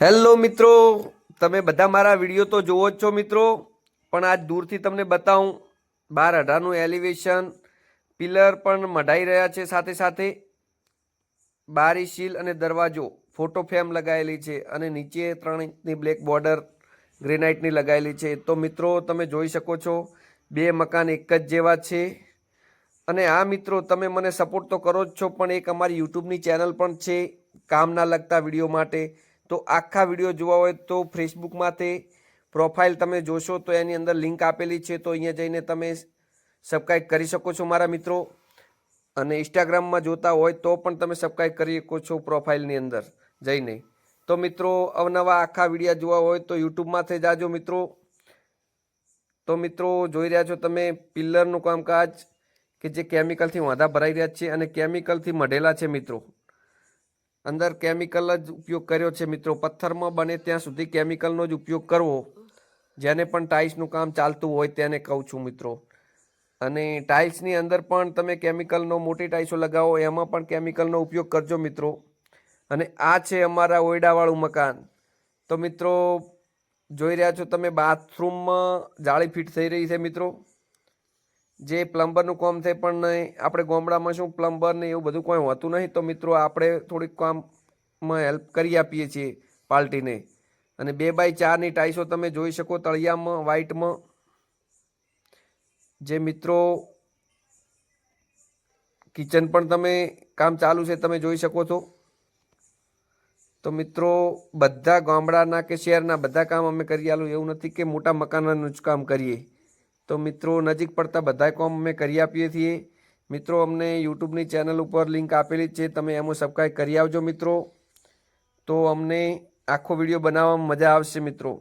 Hello મિત્રો, તમે બધા મારા વિડીયો તો જોવો જ છો મિત્રો, પણ આજ દૂરથી તમને બતાવું 12-18નું એલિવેશન પિલર પણ મઢાઈ રહ્યા છે. સાથે સાથે બારી સીલ અને દરવાજો ફોટો ફ્રેમ લગાવેલી છે અને નીચે 3 ઇંચની બ્લેક બોર્ડર ગ્રેનાઇટની લગાવેલી છે. તો મિત્રો તમે જોઈ શકો છો બે મકાન એક જ જેવા છે. અને આ મિત્રો તમે મને સપોર્ટ તો કરો જ છો, પણ એક અમારી યુટ્યુબની ચેનલ પણ છે કામના લગતા વિડીયો માટે. તો આખા વિડીયો જોવા હોય તો ફેસબુકમાંથી પ્રોફાઇલ તમે જોશો તો એની અંદર લિંક આપેલી છે, તો અહીંયા જઈને તમે સબસ્ક્રાઈબ કરી શકો છો મારા મિત્રો. અને ઇન્સ્ટાગ્રામમાં જોતા હોય તો પણ તમે સબસ્ક્રાઈબ કરી શકો છો પ્રોફાઇલની અંદર જઈને. તો મિત્રો અવનવા આખા વિડીયો જોવા હોય તો યુટ્યુબમાંથી જાજો મિત્રો. તો મિત્રો જોઈ રહ્યા છો તમે પિલ્લરનું કામકાજ કે જે કેમિકલથી વાંધા ભરાઈ રહ્યા છે અને કેમિકલથી મઢેલા છે મિત્રો. અંદર કેમિકલ જ ઉપયોગ કર્યો છે મિત્રો. પથ્થરમાં બને ત્યાં સુધી કેમિકલનો જ ઉપયોગ કરવો. જેને પણ ટાઇલ્સનું કામ ચાલતું હોય તેને કહું છું મિત્રો. અને ટાઇલ્સની અંદર પણ તમે કેમિકલનો, મોટી ટાઇલ્સો લગાવો એમાં પણ કેમિકલનો ઉપયોગ કરજો મિત્રો. અને આ છે અમારા ઓયડાવાળું મકાન. તો મિત્રો જોઈ રહ્યા છો તમે બાથરૂમમાં જાળી ફિટ થઈ રહી છે મિત્રો. જે પ્લમ્બરનું કામ થાય પણ આપણે ગામડામાં શું પ્લમ્બર ને એવું બધું કોઈ હોતું નહીં, તો મિત્રો આપણે થોડીક કામમાં હેલ્પ કરી આપીએ છીએ પાર્ટીને. અને 2x4ની ટાઈસો તમે જોઈ શકો તળિયામાં વ્હાઇટમાં. જે મિત્રો કિચન પણ તમે કામ ચાલુ છે તમે જોઈ શકો છો. તો મિત્રો બધા ગામડાના કે શહેરના બધા કામ અમે કરી આલું, એવું નથી કે મોટા મકાનનું જ કામ કરીએ. તો મિત્રો નજીક પડતા બધા કામ અમે કરી આપીએ છીએ મિત્રો. અમને યુટ્યુબની ચેનલ ઉપર લિંક આપેલી છે, તમે એમાં સબસ્ક્રાઈબ કરી આવજો મિત્રો. તો અમને આખો વિડીયો બનાવવામાં મજા આવશે મિત્રો.